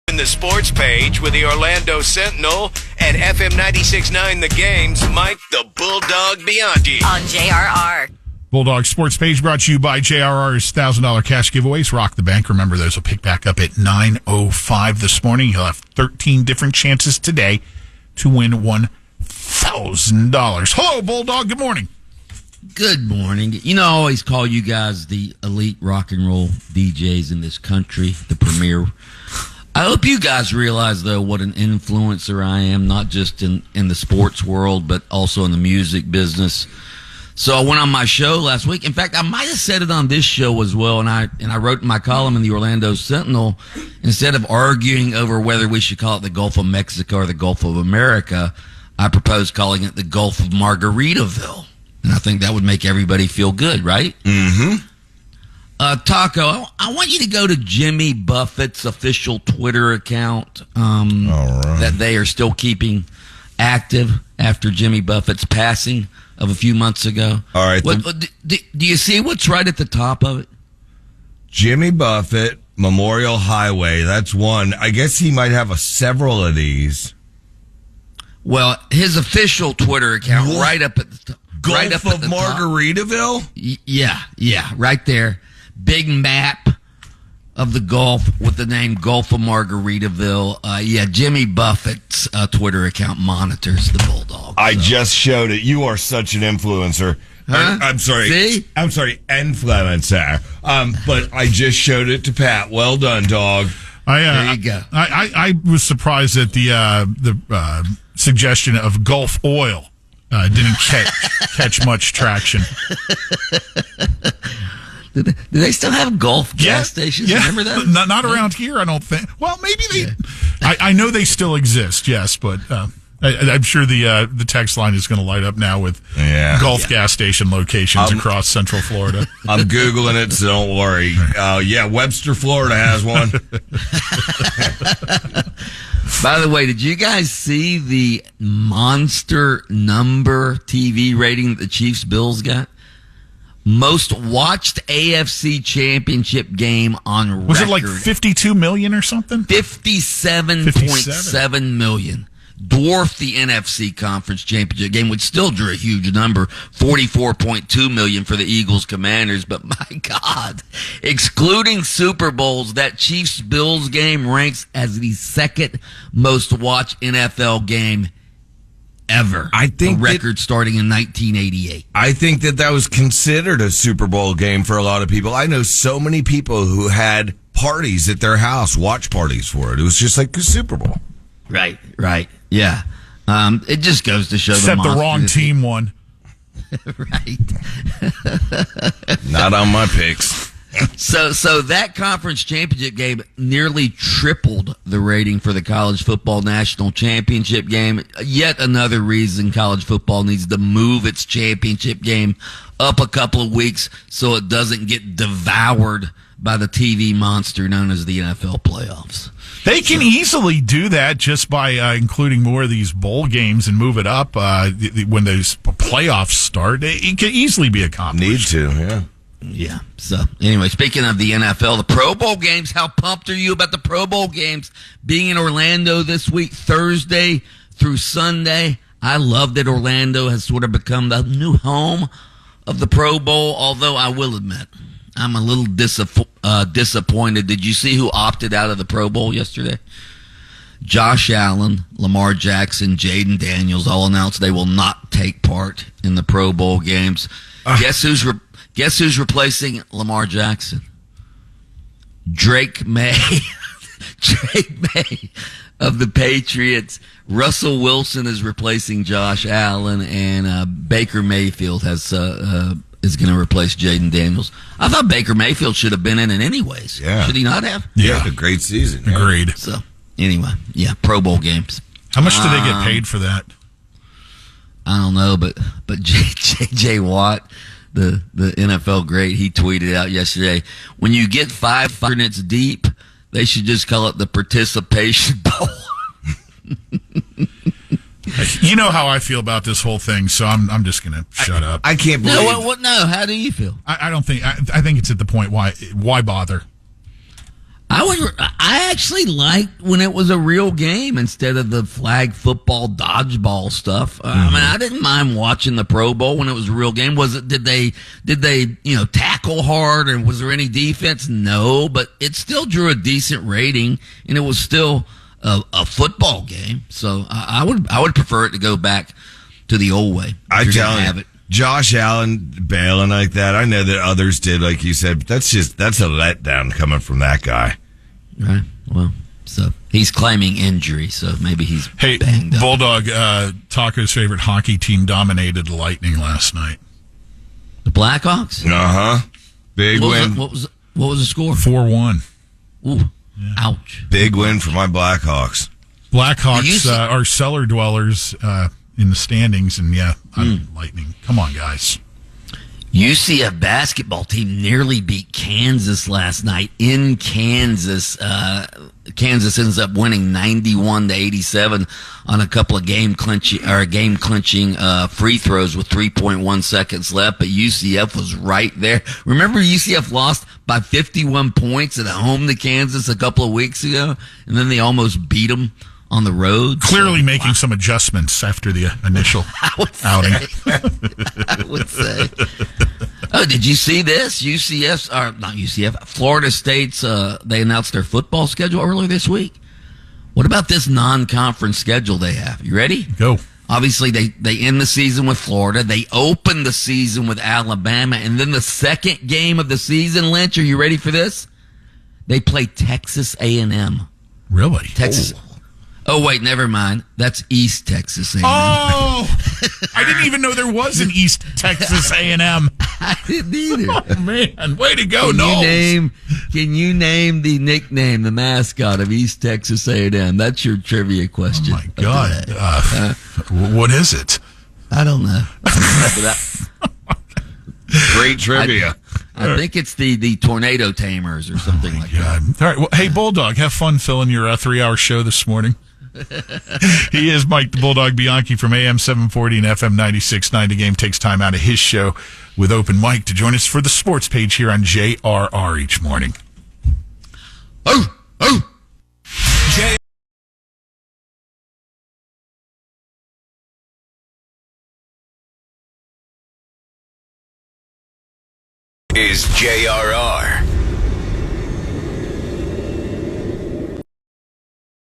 In the sports page with the Orlando Sentinel and FM 96.9 The Game's Mike the Bulldog Bianchi. On JRR. Bulldog Sports Page brought to you by JRR's $1,000 cash giveaways. Rock the bank. Remember, those will pick back up at 9:05 this morning. You'll have 13 different chances today to win $1,000. Hello, Bulldog. Good morning. Good morning. You know, I always call you guys the elite rock and roll DJs in this country, the premier. I hope you guys realize, though, what an influencer I am, not just in the sports world, but also in the music business. So I went on my show last week. In fact, I might have said it on this show as well, and I wrote in my column in the Orlando Sentinel, instead of arguing over whether we should call it the Gulf of Mexico or the Gulf of America, I proposed calling it the Gulf of Margaritaville. And I think that would make everybody feel good, right? Mm-hmm. Taco, I want you to go to Jimmy Buffett's official Twitter account that they are still keeping active after Jimmy Buffett's passing of a few months ago. All right. Do you see what's right at the top of it? Jimmy Buffett, Memorial Highway. That's one. I guess he might have several of these. Well, his official Twitter account right up at the top. Gulf right up of at the Margaritaville? Top. Yeah, right there. Big map of the Gulf with the name Gulf of Margaritaville. Jimmy Buffett's Twitter account monitors the Bulldog. I just showed it. You are such an influencer. Huh? I'm sorry. See? I'm sorry, influencer. But I just showed it to Pat. Well done, dog. There you go. I was surprised that the suggestion of Gulf oil didn't catch much traction. Do they still have Gulf gas stations? Yeah. Remember that? Not around here, I don't think. Well, maybe they. Yeah. I know they still exist, yes, but I'm sure the text line is going to light up now with Gulf gas station locations across Central Florida. I'm Googling it, so don't worry. Webster, Florida has one. By the way, did you guys see the monster number TV rating that the Chiefs-Bills got? Most watched AFC Championship game on record. Was it like 52 million or something? 57.7 million. Dwarfed the NFC Conference Championship game, which still drew a huge number, 44.2 million for the Eagles-Commanders. But my God, excluding Super Bowls, that Chiefs-Bills game ranks as the second most watched NFL game ever. I think a record starting in 1988. I think that was considered a Super Bowl game for a lot of people. I know so many people who had parties at their house, watch parties for it. It was just like a Super Bowl. Right. Yeah. It just goes to show except the wrong team won. Right. Not on my picks. So that conference championship game nearly tripled the rating for the college football national championship game. Yet another reason college football needs to move its championship game up a couple of weeks so it doesn't get devoured by the TV monster known as the NFL playoffs. They can easily do that just by including more of these bowl games and move it up when those playoffs start. It can easily be accomplished. Need to, yeah. Yeah. So, anyway, speaking of the NFL, the Pro Bowl games, how pumped are you about the Pro Bowl games being in Orlando this week, Thursday through Sunday? I love that Orlando has sort of become the new home of the Pro Bowl, although I will admit, I'm a little disappointed. Did you see who opted out of the Pro Bowl yesterday? Josh Allen, Lamar Jackson, Jaden Daniels all announced they will not take part in the Pro Bowl games. Guess who's replacing Lamar Jackson? Drake May. Drake May of the Patriots. Russell Wilson is replacing Josh Allen, and Baker Mayfield is going to replace Jaden Daniels. I thought Baker Mayfield should have been in it anyways. Yeah. Should he not have? Yeah, had a great season. Yeah. Agreed. So, anyway, Pro Bowl games. How much do they get paid for that? I don't know, but J.J. Watt, the NFL great, he tweeted out yesterday, when you get 5 minutes deep, they should just call it the participation bowl. You know how I feel about this whole thing, so I'm just going to shut up. I can't believe. No, how do you feel? I don't think. I think it's at the point why bother. I actually liked when it was a real game instead of the flag football dodgeball stuff. I mean, I didn't mind watching the Pro Bowl when it was a real game. Did they tackle hard, and was there any defense? No, but it still drew a decent rating, and it was still a football game. So I would prefer it to go back to the old way. I tell you, Josh Allen bailing like that. I know that others did, like you said, but that's a letdown coming from that guy. Right. Well, so he's claiming injury, so maybe he's banged up. Bulldog, Taco's favorite hockey team dominated the Lightning last night. The Blackhawks? Big win. What was the score? 4-1. Ooh. Yeah. Ouch. Big win for my Blackhawks. Blackhawks are cellar dwellers in the standings, and Lightning. Come on, guys. UCF basketball team nearly beat Kansas last night in Kansas. Kansas ends up winning 91-87 on a couple of game clinching free throws with 3.1 seconds left. But UCF was right there. Remember, UCF lost by 51 points at home to Kansas a couple of weeks ago, and then they almost beat them on the road. Clearly making some adjustments after the initial outing. I would say. Oh, did you see this? Florida State's, they announced their football schedule earlier this week. What about this non-conference schedule they have? You ready? Go. Obviously, they end the season with Florida. They open the season with Alabama. And then the second game of the season, Lynch, are you ready for this? They play Texas A&M. Really? Texas. Oh, wait, never mind. That's East Texas A&M. Oh, I didn't even know there was an East Texas A&M. I didn't either. Oh, man. Way to go, Can you name the nickname, the mascot of East Texas A&M? That's your trivia question. Oh, my God. What is it? I don't know. Great trivia. I think it's the Tornado Tamers or something like that. All right. Well, hey, Bulldog, have fun filling your 3-hour show this morning. He is Mike the Bulldog Bianchi from AM 740 and FM 96.9. The Game takes time out of his show with Open Mic to join us for the sports page here on JRR each morning. Is JRR.